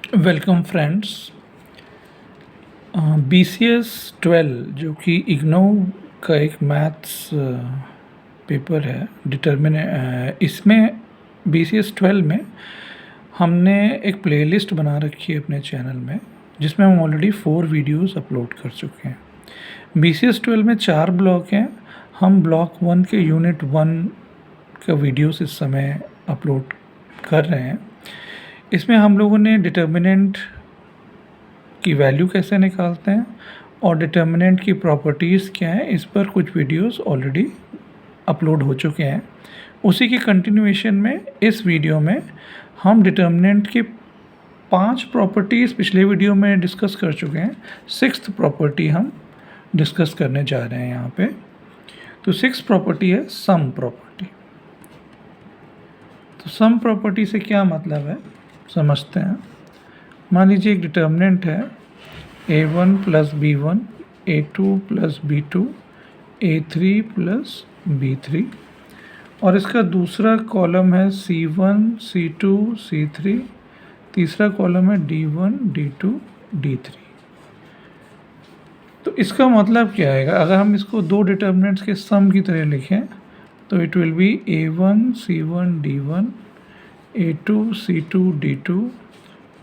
Welcome friends. BCS 12 जो कि इग्नो का एक मैथ्स पेपर है इसमें BCS 12 में हमने एक प्लेलिस्ट बना रखी है अपने चैनल में, जिसमें हम ऑलरेडी 4 वीडियोस अपलोड कर चुके हैं। BCS 12 में 4 ब्लॉक हैं। हम ब्लॉक 1 के यूनिट 1 का वीडियोस इस समय अपलोड कर रहे हैं। इसमें हम लोगों ने डिटर्मिनेंट की वैल्यू कैसे निकालते हैं और डिटर्मिनेंट की प्रॉपर्टीज़ क्या हैं, इस पर कुछ वीडियोस ऑलरेडी अपलोड हो चुके हैं। उसी की कंटिन्यूएशन में इस वीडियो में हम डिटर्मिनेंट की 5 प्रॉपर्टीज़ पिछले वीडियो में डिस्कस कर चुके हैं। 6th प्रॉपर्टी हम डिस्कस करने जा रहे हैं यहाँ पे। तो 6th प्रॉपर्टी है सम प्रॉपर्टी। तो सम प्रॉपर्टी से क्या मतलब है समझते हैं। मान लीजिए एक डिटर्मिनेंट है A1 plus B1, A2 plus B2, A3 plus B3 और इसका दूसरा कॉलम है C1, C2, C3, तीसरा कॉलम है D1, D2, D3। तो इसका मतलब क्या आएगा अगर हम इसको दो डिटर्मिनेंट्स के सम की तरह लिखें तो it will be A1 C1 D1, A2 C2 D2,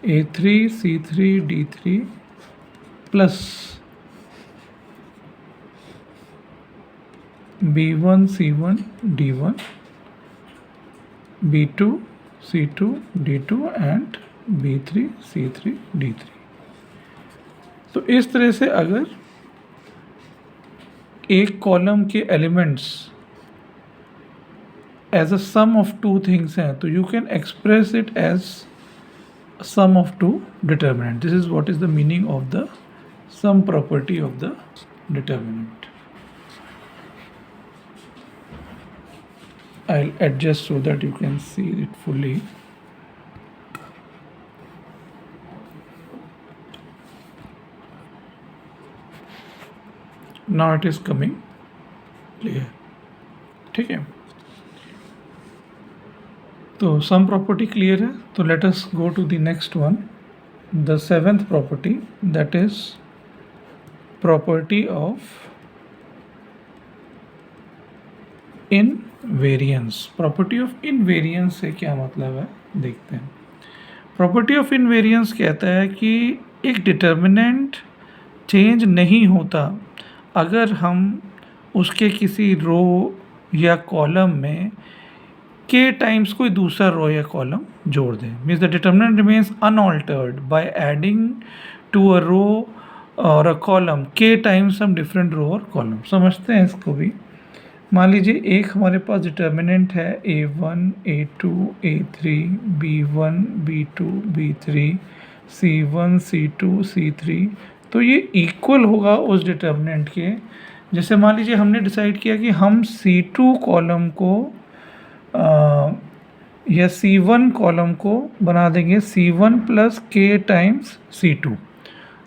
A3 C3 D3 plus B1 C1 D1, B2 C2 D2 and B3 C3 D3। तो इस तरह से अगर एक कॉलम के elements as a sum of two things हैं तो you can express it as sum of two determinant. This is what is the meaning of the sum property of the determinant. I'll adjust so that you can see it fully. Now it is coming clear. ठीक है, तो sum property clear है। तो let us go to the next one, the 7th property, that is property of invariance. Property of invariance से क्या मतलब है देखते हैं। प्रॉपर्टी ऑफ इनवेरियंस कहता है कि एक डिटर्मिनेंट चेंज नहीं होता अगर हम उसके किसी रो या कॉलम में k टाइम्स कोई दूसरा रो या कॉलम जोड़ दें। Means the determinant remains unaltered by adding to a row और a column k times some different row और कॉलम। समझते हैं इसको भी। मान लीजिए एक हमारे पास डिटर्मिनेंट है A1 A2 A3 B1 B2 B3 C1 C2 C3। तो ये इक्वल होगा उस डिटर्मिनेंट के। जैसे मान लीजिए हमने डिसाइड किया कि हम C2 कॉलम को या C1 कॉलम को बना देंगे C1 plus k times C2।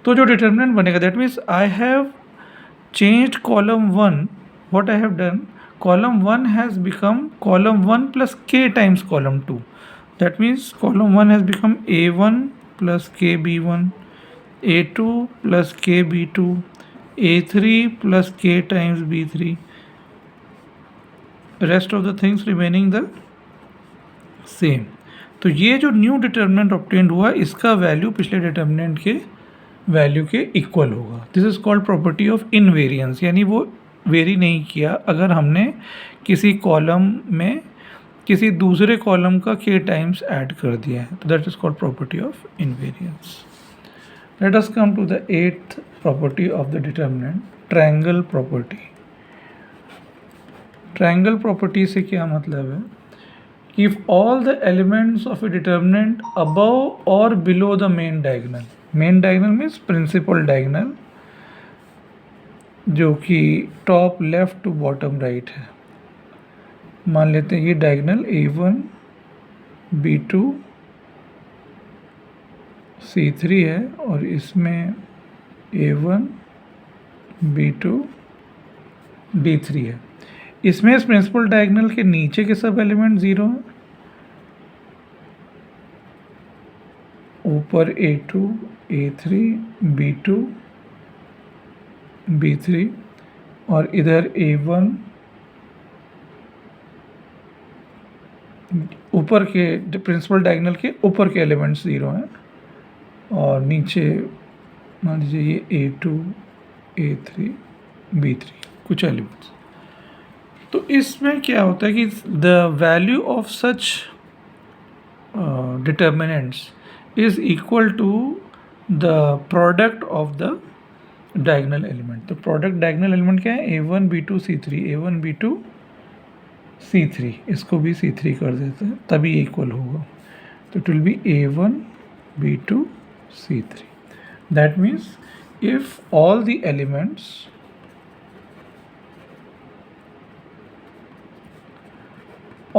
तो जो डिटर्मिनेंट बनेगा that means I have changed column 1। What I have done, column 1 has become column 1 plus k times column 2। That means column 1 has become A1 plus k B1, A2 plus k B2, A3 plus k times B3, rest of the things remaining the same. तो ये जो new determinant obtained हुआ इसका value पिछले determinant के value के equal होगा। This is called property of invariance, यानी वो वेरी नहीं किया अगर हमने किसी कॉलम में किसी दूसरे कॉलम का k टाइम्स ऐड कर दिया है। तो that is called property of invariance. Let us come to the 8th property of the determinant, triangle property. Triangle property से क्या मतलब है कि if all the elements of a determinant above और below the main diagonal, main diagonal means principal diagonal जो कि top left to bottom right है। मान लेते हैं ये डायगोनल A1 B2 C3 है और इसमें A1 B2 D3 है। इसमें इस प्रिंसिपल डायगोनल के नीचे के सब एलिमेंट 0 हैं, ऊपर A2 A3 B2 B3 और इधर A1 ऊपर के प्रिंसिपल डायगोनल के ऊपर के एलिमेंट्स 0 हैं और नीचे मान लीजिए ये A2 A3 B3 कुछ एलिमेंट्स। तो इसमें क्या होता है कि the value of such determinants is equal to the product of the diagonal element. तो प्रोडक्ट डायगोनल एलिमेंट क्या है? A1 B2 C3 A1 B2 C3, इसको भी C3 कर देते हैं तभी इक्वल होगा। तो it will be A1 B2 C3। That means if all the elements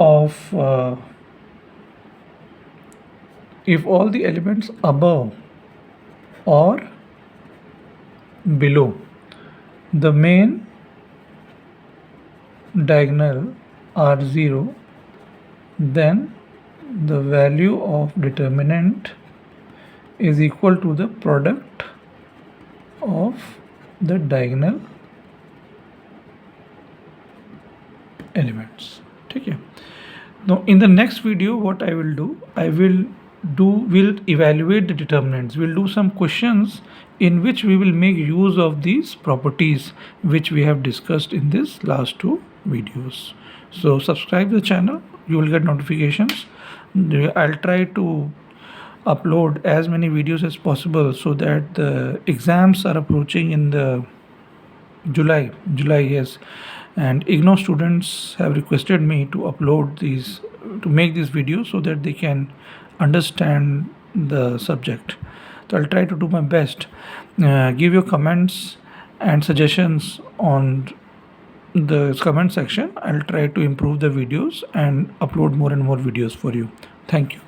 of if all the elements above or below the main diagonal are 0, then the value of determinant is equal to the product of the diagonal elements. ठीक है। Now in the next video what I will do, we'll evaluate the determinants. We'll do some questions in which we will make use of these properties which we have discussed in this last two videos. So subscribe the channel, you will get notifications. I'll try to upload as many videos as possible so that the exams are approaching in the July, yes, and IGNOU students have requested me to upload these, to make these videos so that they can understand the subject. So I'll try to do my best. Give your comments and suggestions on the comment section. I'll try to improve the videos and upload more and more videos for you. Thank you.